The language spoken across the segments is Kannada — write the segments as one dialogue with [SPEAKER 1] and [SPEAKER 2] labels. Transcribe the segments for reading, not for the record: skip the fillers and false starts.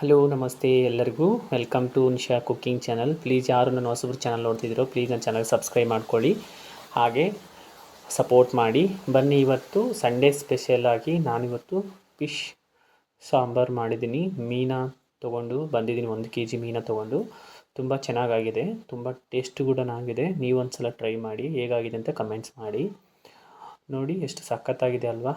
[SPEAKER 1] ಹಲೋ ನಮಸ್ತೆ ಎಲ್ಲರಿಗೂ welcome to Nisha cooking channel. Please ಯಾರು ನನ್ನ ಹೊಸಬ್ರು ಚಾನಲ್ ನೋಡ್ತಿದ್ದೀರೋ ಪ್ಲೀಸ್ ನನ್ನ ಚಾನಲ್ ಸಬ್ಸ್ಕ್ರೈಬ್ ಮಾಡ್ಕೊಳ್ಳಿ, ಹಾಗೆ ಸಪೋರ್ಟ್ ಮಾಡಿ. ಬನ್ನಿ, ಇವತ್ತು ಸಂಡೇ ಸ್ಪೆಷಲಾಗಿ ನಾನಿವತ್ತು ಫಿಶ್ ಸಾಂಬಾರು ಮಾಡಿದ್ದೀನಿ. ಮೀನು ತೊಗೊಂಡು ಬಂದಿದ್ದೀನಿ, 1 kg ಮೀನು ತೊಗೊಂಡು. ತುಂಬ ಚೆನ್ನಾಗಾಗಿದೆ, ತುಂಬ ಟೇಸ್ಟ್ ಕೂಡ ಆಗಿದೆ. ನೀವೊಂದು ಸಲ ಟ್ರೈ ಮಾಡಿ, ಹೇಗಾಗಿದೆ ಅಂತ ಕಮೆಂಟ್ಸ್ ಮಾಡಿ. ನೋಡಿ ಎಷ್ಟು ಸಖತ್ತಾಗಿದೆ ಅಲ್ವಾ.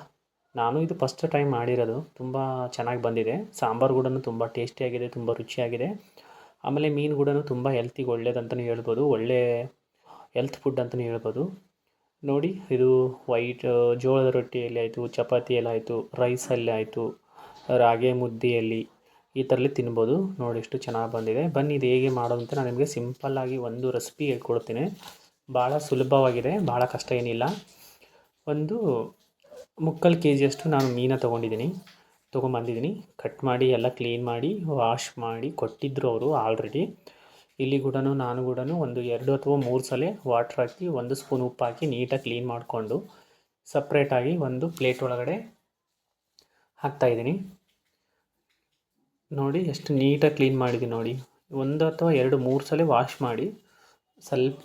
[SPEAKER 1] ನಾನು ಇದು ಫಸ್ಟ್ ಟೈಮ್ ಮಾಡಿರೋದು, ತುಂಬ ಚೆನ್ನಾಗಿ ಬಂದಿದೆ. ಸಾಂಬಾರು ಕೂಡ ತುಂಬ ಟೇಸ್ಟಿಯಾಗಿದೆ, ತುಂಬ ರುಚಿಯಾಗಿದೆ. ಆಮೇಲೆ ಮೀನು ಕೂಡ ತುಂಬ ಹೆಲ್ತಿಗೆ ಒಳ್ಳೇದಂತಲೇ ಹೇಳ್ಬೋದು, ಒಳ್ಳೆ ಹೆಲ್ತ್ ಫುಡ್ ಅಂತಲೇ ಹೇಳ್ಬೋದು. ನೋಡಿ, ಇದು ವೈಟ್ ಜೋಳದ ರೊಟ್ಟಿಯಲ್ಲಿ ಆಯಿತು, ಚಪಾತಿಯಲ್ಲಿ ಆಯಿತು, ರೈಸಲ್ಲಿ ಆಯಿತು, ರಾಗಿ ಮುದ್ದೆಯಲ್ಲಿ ಈ ಥರಲ್ಲಿ ತಿನ್ಬೋದು. ನೋಡಿ ಎಷ್ಟು ಚೆನ್ನಾಗಿ ಬಂದಿದೆ. ಬನ್ನಿ, ಇದು ಹೇಗೆ ಮಾಡೋದು ಅಂತ ನಾನು ನಿಮಗೆ ಸಿಂಪಲ್ಲಾಗಿ ಒಂದು ರೆಸಿಪಿ ಹೇಳ್ಕೊಡ್ತೀನಿ. ಭಾಳ ಸುಲಭವಾಗಿದೆ, ಭಾಳ ಕಷ್ಟ ಏನಿಲ್ಲ. ಒಂದು 3/4 kg ಅಷ್ಟು ನಾನು ಮೀನು ತೊಗೊಂಬಂದಿದ್ದೀನಿ. ಕಟ್ ಮಾಡಿ ಎಲ್ಲ ಕ್ಲೀನ್ ಮಾಡಿ ವಾಶ್ ಮಾಡಿ ಕೊಟ್ಟಿದ್ದರು ಅವರು ಆಲ್ರೆಡಿ. ಇಲ್ಲಿ ಕೂಡ ನಾನು ಕೂಡ ಒಂದು 2 ಅಥವಾ 3 ಸಲ ವಾಟ್ರ್ ಹಾಕಿ 1 ಸ್ಪೂನ್ ಉಪ್ಪು ಹಾಕಿ ನೀಟಾಗಿ ಕ್ಲೀನ್ ಮಾಡಿಕೊಂಡು ಸಪ್ರೇಟಾಗಿ ಒಂದು ಪ್ಲೇಟ್ ಒಳಗಡೆ ಹಾಕ್ತಾಯಿದ್ದೀನಿ. ನೋಡಿ ಎಷ್ಟು ನೀಟಾಗಿ ಕ್ಲೀನ್ ಮಾಡಿದ್ದೀನಿ. ನೋಡಿ, 1 ಅಥವಾ 2 3 ಸಲ ವಾಶ್ ಮಾಡಿ ಸ್ವಲ್ಪ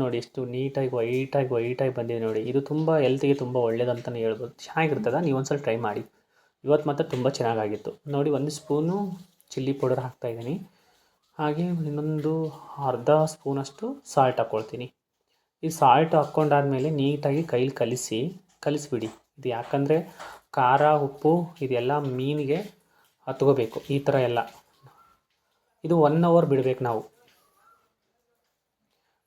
[SPEAKER 1] ನೋಡಿ ಎಷ್ಟು ನೀಟಾಗಿ ವೈಟಾಗಿ ಬಂದಿದೆ. ನೋಡಿ, ಇದು ತುಂಬ ಹೆಲ್ತಿಗೆ ತುಂಬ ಒಳ್ಳೇದಂತಲೇ ಹೇಳ್ಬೋದು, ಚೆನ್ನಾಗಿರ್ತದೆ. ನೀವು ಒಂದು ಸಲ ಟ್ರೈ ಮಾಡಿ. ಇವತ್ತು ಮಾತ್ರ ತುಂಬ ಚೆನ್ನಾಗಾಗಿತ್ತು. ನೋಡಿ, 1 ಸ್ಪೂನು ಚಿಲ್ಲಿ ಪೌಡರ್ ಹಾಕ್ತಾಯಿದ್ದೀನಿ, ಹಾಗೆ ಇನ್ನೊಂದು ಅರ್ಧ ಸ್ಪೂನಷ್ಟು ಸಾಲ್ಟ್ ಹಾಕ್ಕೊಳ್ತೀನಿ. ಈ ಸಾಲ್ಟ್ ಹಾಕ್ಕೊಂಡಾದ್ಮೇಲೆ ನೀಟಾಗಿ ಕೈಲಿ ಕಲಿಸ್ಬಿಡಿ. ಇದು ಯಾಕಂದರೆ ಖಾರ ಉಪ್ಪು ಇದೆಲ್ಲ ಮೀನಿಗೆ ಹತ್ಕೋಬೇಕು. ಈ ಥರ ಎಲ್ಲ ಇದು 1 ಅವರ್ ಬಿಡಬೇಕು. ನಾವು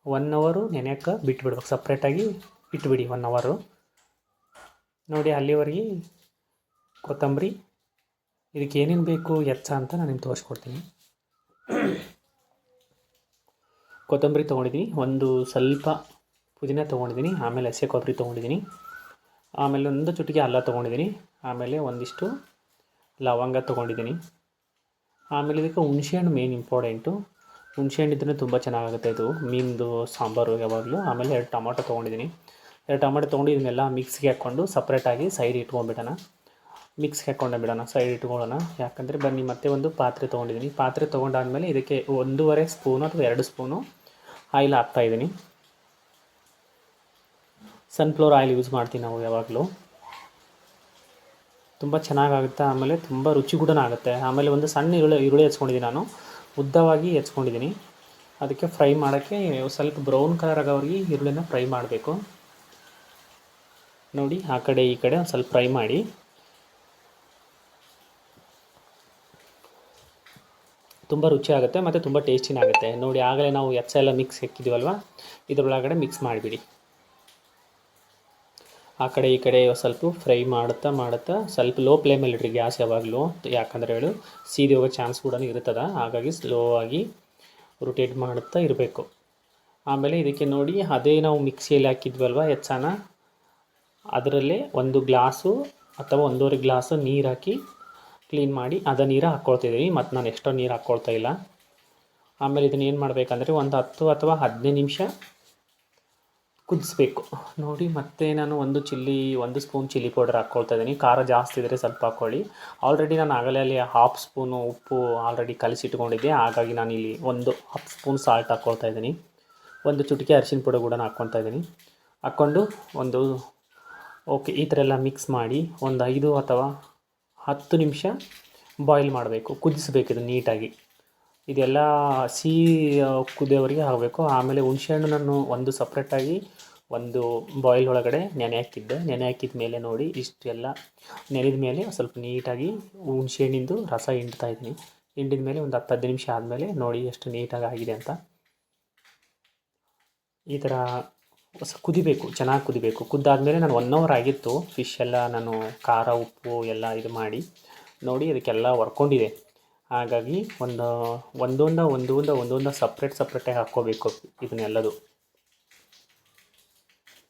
[SPEAKER 1] 1 ಅವರು ನೆನೆಯೋಕ್ಕೆ ಬಿಟ್ಬಿಡ್ಬೇಕು, ಸಪ್ರೇಟಾಗಿ ಇಟ್ಬಿಡಿ 1 ಅವರು. ನೋಡಿ, ಅಲ್ಲಿವರೆಗೆ ಕೊತ್ತಂಬರಿ ಇದಕ್ಕೆ ಏನೇನು ಬೇಕು ಹೆಚ್ಚ ಅಂತ ನಾನು ನಿಮ್ಗೆ ತೋರಿಸ್ಕೊಡ್ತೀನಿ. ಕೊತ್ತಂಬರಿ ತೊಗೊಂಡಿದ್ದೀನಿ, ಒಂದು ಸ್ವಲ್ಪ ಪುದೀನ ತೊಗೊಂಡಿದ್ದೀನಿ, ಆಮೇಲೆ ಹಸಿ ಕೊಬ್ಬರಿ ತೊಗೊಂಡಿದ್ದೀನಿ, ಆಮೇಲೆ ಒಂದು ಚುಟಿಕೆ ಅಲ್ಲ ತೊಗೊಂಡಿದ್ದೀನಿ, ಆಮೇಲೆ ಒಂದಿಷ್ಟು ಲವಂಗ ತೊಗೊಂಡಿದ್ದೀನಿ. ಆಮೇಲೆ ಇದಕ್ಕೆ ಹುಣಸೆಹಣ್ಣು ಮೇನ್ ಇಂಪಾರ್ಟೆಂಟು. ಹುಣಸೆಹಣ್ಣು ಇದ್ದರೆ ತುಂಬ ಚೆನ್ನಾಗಾಗುತ್ತೆ ಇದು ಮೀನಿಂದು ಸಾಂಬಾರು ಯಾವಾಗಲೂ. ಆಮೇಲೆ 2 ಟೊಮಾಟೊ ತೊಗೊಂಡಿದ್ದೀನಿ. 2 ಟೊಮಾಟೊ ತೊಗೊಂಡು ಇದನ್ನೆಲ್ಲ ಮಿಕ್ಸ್ಗೆ ಹಾಕ್ಕೊಂಡು ಸಪ್ರೇಟಾಗಿ ಸೈಡ್ ಇಟ್ಕೊಂಡ್ಬಿಡೋಣ. ಮಿಕ್ಸ್ಗೆ ಹಾಕ್ಕೊಂಡೆ ಬಿಡೋಣ, ಸೈಡ್ ಇಟ್ಕೊಳ್ಳೋಣ. ಯಾಕಂದರೆ ಬನ್ನಿ, ಮತ್ತೆ ಒಂದು ಪಾತ್ರೆ ತೊಗೊಂಡಿದ್ದೀನಿ. ಪಾತ್ರೆ ತೊಗೊಂಡಾದ್ಮೇಲೆ ಇದಕ್ಕೆ 1.5 ಸ್ಪೂನು ಅಥವಾ 2 ಸ್ಪೂನು ಆಯಿಲ್ ಹಾಕ್ತಾಯಿದ್ದೀನಿ. ಸನ್ಫ್ಲವರ್ ಆಯಿಲ್ ಯೂಸ್ ಮಾಡ್ತೀವಿ ನಾವು ಯಾವಾಗಲೂ, ತುಂಬ ಚೆನ್ನಾಗಾಗುತ್ತೆ. ಆಮೇಲೆ ತುಂಬ ರುಚಿ ಕೂಡ ಆಗುತ್ತೆ. ಆಮೇಲೆ ಒಂದು ಸಣ್ಣ ಈರುಳ್ಳಿ ಹೆಚ್ಕೊಂಡಿದ್ದೀನಿ, ನಾನು ಉದ್ದವಾಗಿ ಹೆಚ್ಕೊಂಡಿದ್ದೀನಿ. ಅದಕ್ಕೆ ಫ್ರೈ ಮಾಡೋಕ್ಕೆ ಸ್ವಲ್ಪ ಬ್ರೌನ್ ಕಲರ್ ಆಗೋವರೆಗೆ ಈರುಳ್ಳಿನ ಫ್ರೈ ಮಾಡಬೇಕು. ನೋಡಿ, ಆ ಕಡೆ ಈ ಕಡೆ ಒಂದು ಸ್ವಲ್ಪ ಫ್ರೈ ಮಾಡಿ. ತುಂಬ ರುಚಿ ಆಗುತ್ತೆ ಮತ್ತು ತುಂಬ ಟೇಸ್ಟಿನಾಗುತ್ತೆ. ನೋಡಿ, ಆಗಲೇ ನಾವು ಎಲ್ಲ ಮಿಕ್ಸ್ ಹಾಕಿದ್ದೀವಲ್ವ, ಇದರೊಳಗಡೆ ಮಿಕ್ಸ್ ಮಾಡಿಬಿಡಿ. ಆ ಕಡೆ ಈ ಕಡೆ ಸ್ವಲ್ಪ ಫ್ರೈ ಮಾಡುತ್ತಾ ಸ್ವಲ್ಪ ಲೋ ಫ್ಲೇಮಲ್ಲಿ ಇಡ್ರಿ ಗ್ಯಾಸ್ ಯಾವಾಗಲೂ. ಯಾಕಂದರೆ ಹೇಳು ಸೀದಿ ಹೋಗೋ ಚಾನ್ಸ್ ಕೂಡ ಇರ್ತದೆ, ಹಾಗಾಗಿ ಸ್ಲೋ ಆಗಿ ರೊಟೇಟ್ ಮಾಡುತ್ತಾ ಇರಬೇಕು. ಆಮೇಲೆ ಇದಕ್ಕೆ ನೋಡಿ, ಅದೇ ನಾವು ಮಿಕ್ಸಿಯಲ್ಲಿ ಹಾಕಿದ್ವಲ್ವ ಹೆಚ್ಚಾನ, ಅದರಲ್ಲೇ 1 ಗ್ಲಾಸು ಅಥವಾ 1.5 ಗ್ಲಾಸು ನೀರು ಹಾಕಿ ಕ್ಲೀನ್ ಮಾಡಿ ಅದ ನೀರು ಹಾಕ್ಕೊಳ್ತಿದ್ದೀನಿ. ಮತ್ತು ನಾನು ಎಕ್ಸ್ಟ್ರಾ ನೀರು ಹಾಕ್ಕೊಳ್ತಾ ಇಲ್ಲ. ಆಮೇಲೆ ಇದನ್ನು ಏನು ಮಾಡಬೇಕಂದ್ರೆ ಒಂದು 10 ಅಥವಾ 15 ನಿಮಿಷ ಕುದಿಸ್ಬೇಕು. ನೋಡಿ, ಮತ್ತೆ ನಾನು 1 ಸ್ಪೂನ್ ಚಿಲ್ಲಿ ಪೌಡರ್ ಹಾಕ್ಕೊಳ್ತಾ ಇದ್ದೀನಿ. ಖಾರ ಜಾಸ್ತಿ ಇದ್ದರೆ ಸ್ವಲ್ಪ ಹಾಕ್ಕೊಳ್ಳಿ. ಆಲ್ರೆಡಿ ನಾನು ಆಗಲೇ ಅಲ್ಲಿ 1/2 ಸ್ಪೂನು ಉಪ್ಪು ಆಲ್ರೆಡಿ ಕಲಿಸಿಟ್ಕೊಂಡಿದ್ದೆ, ಹಾಗಾಗಿ ನಾನು ಇಲ್ಲಿ 1/2 ಸ್ಪೂನ್ ಸಾಲ್ಟ್ ಹಾಕ್ಕೊಳ್ತಾ ಇದ್ದೀನಿ. 1 ಚುಟಿಕೆ ಅರಿಶಿನ ಪುಡಿ ಕೂಡ ಹಾಕ್ಕೊಳ್ತಾ ಇದ್ದೀನಿ. ಹಾಕ್ಕೊಂಡು ಓಕೆ ಈ ಥರ ಎಲ್ಲ ಮಿಕ್ಸ್ ಮಾಡಿ ಒಂದು 5 ಅಥವಾ 10 ನಿಮಿಷ ಬಾಯ್ಲ್ ಮಾಡಬೇಕು, ಕುದಿಸ್ಬೇಕು ಇದು ನೀಟಾಗಿ. ಇದೆಲ್ಲ ಕುದಿಯೋವರೆಗೆ ಆಗಬೇಕು. ಆಮೇಲೆ ಹುಣಸೆಹಣ್ಣು ನಾನು ಒಂದು ಸಪ್ರೇಟಾಗಿ ಒಂದು ಬಾಯ್ಲ್ ಒಳಗಡೆ ನೆನೆ ಹಾಕಿದ ಮೇಲೆ ನೋಡಿ, ಇಷ್ಟೆಲ್ಲ ನೆನೆದ ಮೇಲೆ ಸ್ವಲ್ಪ ನೀಟಾಗಿ ಹುಣಸೆಹಣ್ಣಿಂದು ರಸ ಹಿಂಡ್ತಾಯಿದ್ದೀನಿ. ಹಿಂಡಿದ ಮೇಲೆ ಒಂದು 10-15 ನಿಮಿಷ ಆದಮೇಲೆ ನೋಡಿ ಎಷ್ಟು ನೀಟಾಗಿ ಆಗಿದೆ ಅಂತ. ಈ ಥರ ಕುದಿಬೇಕು, ಚೆನ್ನಾಗಿ ಕುದಿಬೇಕು. ಕುದ್ದಾದಮೇಲೆ ನಾನು 1 ಅವರ್ ಆಗಿತ್ತು ಫಿಶ್ ಎಲ್ಲ ನಾನು ಖಾರ ಉಪ್ಪು ಎಲ್ಲ ಇದು ಮಾಡಿ. ನೋಡಿ, ಅದಕ್ಕೆಲ್ಲ ಹೊರ್ಕೊಂಡಿದೆ. ಹಾಗಾಗಿ ಒಂದೊಂದ ಸಪ್ರೇಟಾಗಿ ಹಾಕ್ಕೋಬೇಕು ಇದನ್ನೆಲ್ಲದು.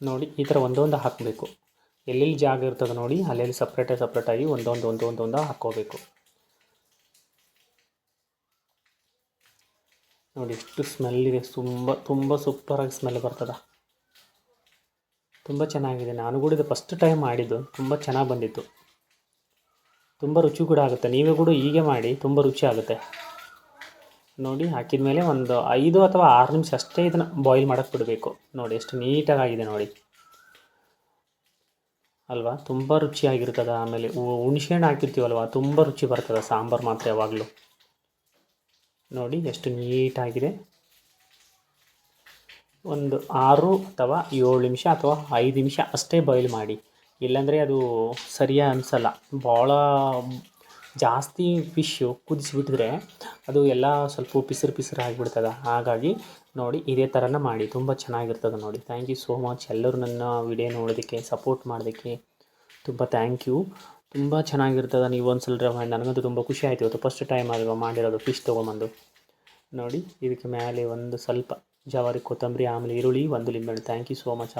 [SPEAKER 1] ನೋಡಿ, ಈ ಥರ ಒಂದೊಂದು ಹಾಕಬೇಕು. ಎಲ್ಲೆಲ್ಲಿ ಜಾಗ ಇರ್ತದೆ ನೋಡಿ, ಅಲ್ಲೆಲ್ಲಿ ಸಪ್ರೇಟಾಗಿ ಒಂದೊಂದು ಹಾಕ್ಕೋಬೇಕು. ನೋಡಿ ಎಷ್ಟು ಸ್ಮೆಲ್ಲಿದೆ, ತುಂಬ ಸೂಪರಾಗಿ ಸ್ಮೆಲ್ ಬರ್ತದೆ, ತುಂಬ ಚೆನ್ನಾಗಿದೆ. ನಾನು ಕೂಡ ಇದು ಫಸ್ಟ್ ಟೈಮ್ ಮಾಡಿದ್ದು, ತುಂಬ ಚೆನ್ನಾಗಿ ಬಂದಿತ್ತು. ತುಂಬ ರುಚಿ ಕೂಡ ಆಗುತ್ತೆ. ನೀವೇ ಕೂಡ ಹೀಗೆ ಮಾಡಿ, ತುಂಬ ರುಚಿ ಆಗುತ್ತೆ. ನೋಡಿ ಹಾಕಿದ ಮೇಲೆ ಒಂದು 5 ಅಥವಾ 6 ನಿಮಿಷ ಅಷ್ಟೇ ಇದನ್ನು ಬಾಯ್ಲ್ ಮಾಡೋಕ್ಕೆ ಬಿಡಬೇಕು. ನೋಡಿ ಎಷ್ಟು ನೀಟಾಗಿದೆ ನೋಡಿ ಅಲ್ವಾ, ತುಂಬ ರುಚಿಯಾಗಿರ್ತದೆ. ಆಮೇಲೆ ಹುಣ್ಸೆಹಣ್ಣು ಹಾಕಿರ್ತೀವಲ್ವ, ತುಂಬ ರುಚಿ ಬರ್ತದೆ ಸಾಂಬಾರು ಮಾತ್ರ ಯಾವಾಗಲೂ. ನೋಡಿ ಎಷ್ಟು ನೀಟಾಗಿದೆ. ಒಂದು 6 ಅಥವಾ 7 ನಿಮಿಷ ಅಥವಾ 5 ನಿಮಿಷ ಅಷ್ಟೇ ಬಾಯ್ಲ್ ಮಾಡಿ, ಇಲ್ಲಾಂದರೆ ಅದು ಸರಿಯಾಗಿ ಅನಿಸಲ್ಲ. ಭಾಳ ಜಾಸ್ತಿ ಫಿಶ್ಶು ಕುದಿಸಿಬಿಟ್ಟಿದ್ರೆ ಅದು ಎಲ್ಲ ಸ್ವಲ್ಪ ಪಿಸರು ಆಗಿಬಿಡ್ತದೆ. ಹಾಗಾಗಿ ನೋಡಿ ಇದೇ ಥರನ ಮಾಡಿ, ತುಂಬ ಚೆನ್ನಾಗಿರ್ತದೆ ನೋಡಿ. Thank you so much. ಎಲ್ಲರೂ ನನ್ನ ವಿಡಿಯೋ ನೋಡೋದಕ್ಕೆ, ಸಪೋರ್ಟ್ ಮಾಡೋದಕ್ಕೆ ತುಂಬ ಥ್ಯಾಂಕ್ ಯು. ತುಂಬ ಚೆನ್ನಾಗಿರ್ತದೆ. ನೀವು ಒಂದ್ಸಲ ಟ್ರೈ ಮಾಡಿ. ನನಗಂತೂ ತುಂಬ ಖುಷಿ ಆಯಿತು. ಇವತ್ತು ಫಸ್ಟ್ ಟೈಮ್ ಅಲ್ವಾ ಮಾಡಿರೋದು ಫಿಶ್ ತೊಗೊಂಬಂದು. ನೋಡಿ ಇದಕ್ಕೆ ಮೇಲೆ ಒಂದು ಸ್ವಲ್ಪ ಜವಾರಿ ಕೊತ್ತಂಬರಿ, ಆಮೇಲೆ ಈರುಳ್ಳಿ, ಒಂದು ಲಿಂಬೆಹಣ್ಣು. Thank you so much.